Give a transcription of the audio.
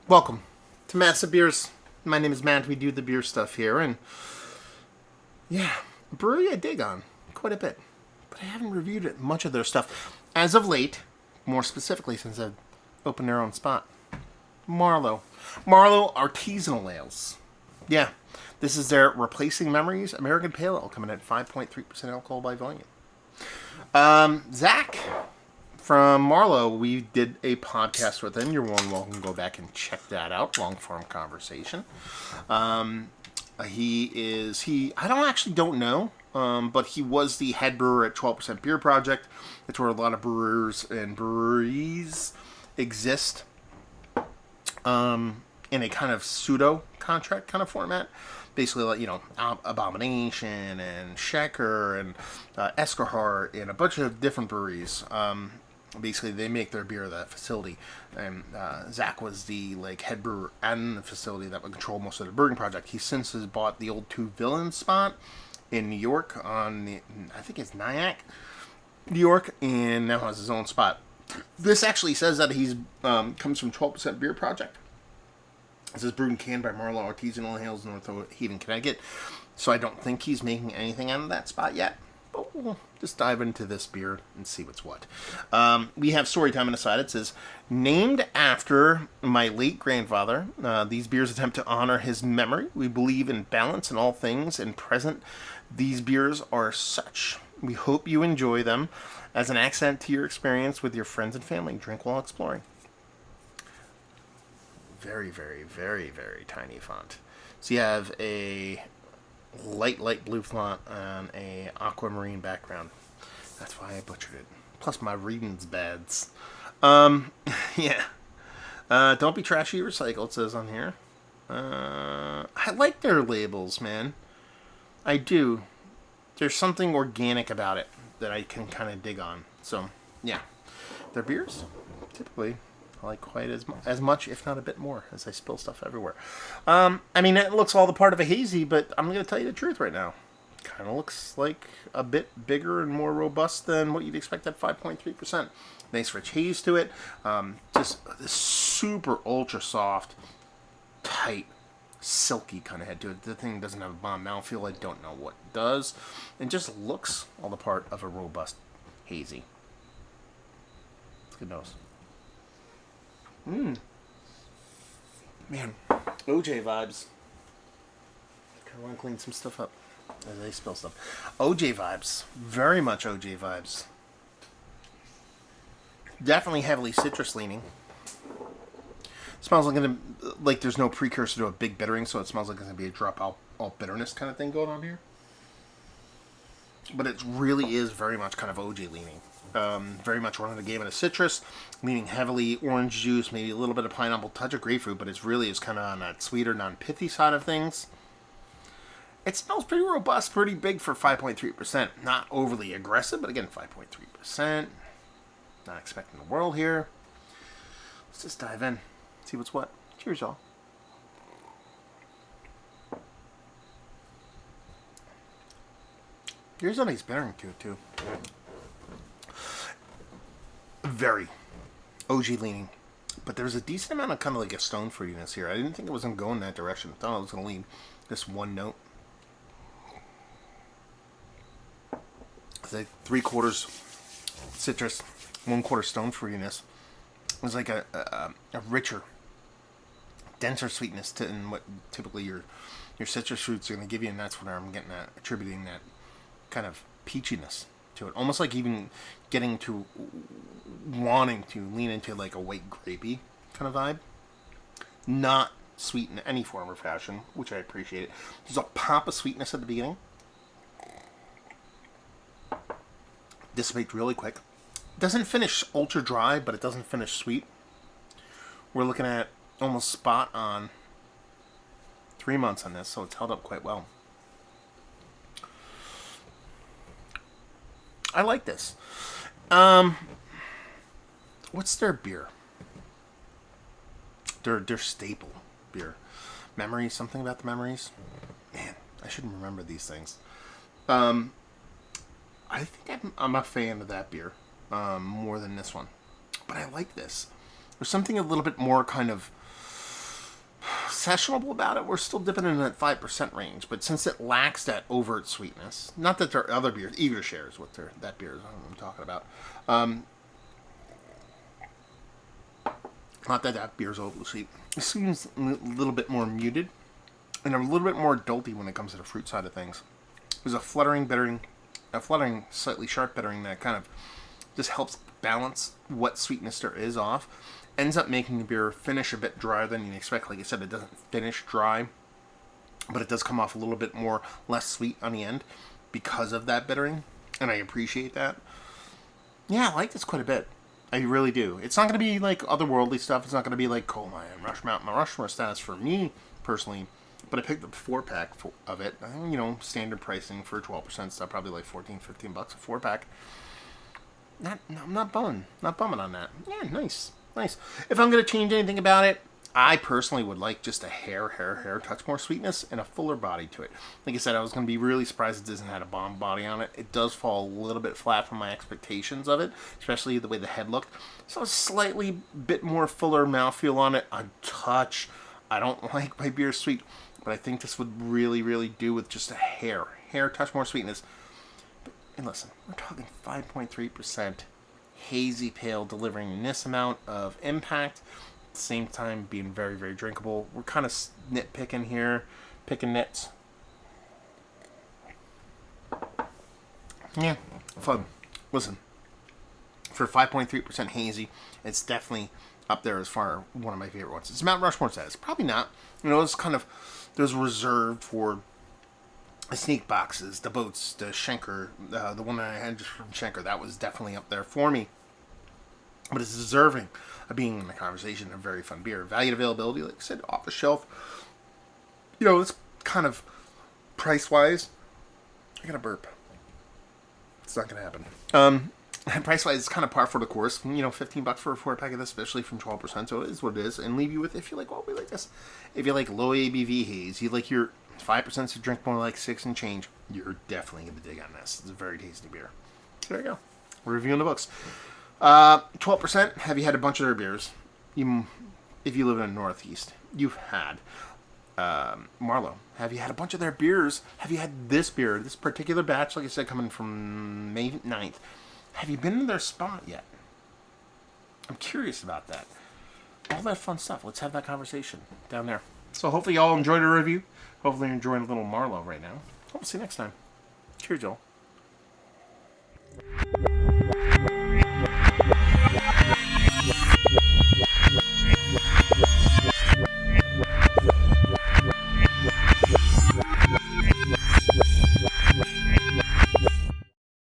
Welcome to Massive Beers. My name is Matt. We do the beer stuff here, and yeah, brewery I dig on quite a bit, but I haven't reviewed it much of their stuff as of late. More specifically, since I've opened their own spot, Marlowe, Marlowe Artisanal Ales. Yeah, this is their Replacing Memories American Pale Ale, coming at 5.3% alcohol by volume. Zach from Marlowe, we did a podcast with him. You're more than welcome to go back and check that out. Long form conversation. I don't know, but he was the head brewer at 12% Beer Project. It's where a lot of brewers and breweries exist in a kind of pseudo contract kind of format. Basically, like, Abomination and Shaker and Eskerhart and a bunch of different breweries. Basically, they make their beer at that facility, and Zach was the head brewer and the facility that would control most of the brewing project. He since has bought the old Two Villains spot in New York I think it's Nyack, New York, and now has his own spot. This actually says that he's comes from 12% Beer Project. This is brewed and canned by Marlowe Artisanal Ales, North Haven, Connecticut. So I don't think he's making anything out of that spot yet. But we'll just dive into this beer and see what's what. We have story time on the side. It says, named after my late grandfather, these beers attempt to honor his memory. We believe in balance in all things, and present these beers are such. We hope you enjoy them as an accent to your experience with your friends and family. Drink while exploring. Very, very, very, very tiny font. So you have a light blue font on a aquamarine background. That's why I butchered it. Plus my reading's bads. Yeah. Don't be trashy, recycle, it says on here. I like their labels, man. I do. There's something organic about it that I can kind of dig on. So, yeah. Their beers, typically, I like quite as much, if not a bit more, as I spill stuff everywhere. It looks all the part of a hazy, but I'm going to tell you the truth right now. Kind of looks like a bit bigger and more robust than what you'd expect at 5.3%. Nice rich haze to it. Just this super ultra soft, tight, silky kind of head to it. The thing doesn't have a bomb mouthfeel. I don't know what it does. It just looks all the part of a robust hazy. It's good nose. Man, OJ vibes. Kind of want to clean some stuff up as I spill stuff. OJ vibes. Very much OJ vibes. Definitely heavily citrus leaning. Smells like there's no precursor to a big bittering, so it smells like it's going to be a drop all bitterness kind of thing going on here. But it really is very much kind of OJ leaning. Very much running the game of the citrus, leaning heavily orange juice, maybe a little bit of pineapple, touch of grapefruit, but it's really is kind of on that sweeter, non-pithy side of things. It smells pretty robust, pretty big for 5.3%. Not overly aggressive, but again, 5.3%. Not expecting the world here. Let's just dive in, see what's what. Cheers, y'all. There's a nice bearing to it, too. Very OG leaning. But there's a decent amount of kind of like a stone fruitiness here. I didn't think it was going to go in that direction. I thought I was going to lean this one note. It's like 3/4 citrus, 1/4 stone fruitiness. It was like a richer, denser sweetness in what typically your citrus fruits are going to give you, and that's where I'm getting that, attributing that kind of peachiness to it. Almost like even getting to wanting to lean into like a white grapey kind of vibe. Not sweet in any form or fashion, which I appreciate. There's a pop of sweetness at the beginning. Dissipates really quick. Doesn't finish ultra dry, but it doesn't finish sweet. We're looking at almost spot on 3 months on this, so it's held up quite well. I like this. What's their beer? Their staple beer. Memories, something about the memories? Man, I should remember these things. I think I'm a fan of that beer more than this one. But I like this. There's something a little bit more kind of sessionable about it, we're still dipping in that 5% range. But since it lacks that overt sweetness, not that there are other beers, Eager shares what that beer is I'm talking about. Not that that beer's overly sweet. It seems a little bit more muted and a little bit more adulty when it comes to the fruit side of things. There's a fluttering, slightly sharp bittering that kind of just helps balance what sweetness there is off. Ends up making the beer finish a bit drier than you expect. Like I said, it doesn't finish dry, but it does come off a little bit more less sweet on the end because of that bittering, and I appreciate that. Yeah, I like this quite a bit. I really do. It's not going to be like otherworldly stuff. It's not going to be like Coal Mine and Mount Rushmore status for me personally. But I picked up a 4-pack of it. You know, standard pricing for 12% stuff, probably like $14, $15 a 4-pack. I'm not bumming on that. Yeah, nice. If I'm going to change anything about it, I personally would like just a hair touch more sweetness and a fuller body to it. Like I said, I was going to be really surprised it doesn't have a bomb body on it. It does fall a little bit flat from my expectations of it, especially the way the head looked. So a slightly bit more fuller mouthfeel on it, a touch. I don't like my beer sweet, but I think this would really, really do with just a hair touch more sweetness. And listen, we're talking 5.3% hazy pale delivering this amount of impact. At the same time being very, very drinkable. We're kind of nitpicking here, picking nits. Yeah, fun. Listen, for 5.3% hazy, it's definitely up there as far one of my favorite ones. It's Mount Rushmore status. Probably not. You know, it's kind of, there's reserved for the sneak boxes, the boats, the Schenker, the one that I had just from Schenker. That was definitely up there for me. But it's deserving of being in the conversation. A very fun beer. Value availability, like I said, off the shelf. You know, it's kind of price-wise. I got to burp. It's not going to happen. Price-wise, it's kind of par for the course. You know, $15 for a 4-pack of this, especially from 12%. So it is what it is. And leave you with, if you like, well, we like this. If you like low ABV haze, you like your 5% to drink more like 6 and change, you're definitely going to dig on this. It's a very tasty beer. So there you go. We're reviewing the books. 12%. Have you had a bunch of their beers? If you live in the Northeast, you've had Marlowe. Have you had a bunch of their beers? Have you had this beer, this particular batch, like I said, coming from May 9th? Have you been to their spot yet? I'm curious about that. All that fun stuff. Let's have that conversation down there. So hopefully y'all enjoyed the review. Hopefully you're enjoying a little Marlowe right now. Hope to see you next time. Cheers, y'all.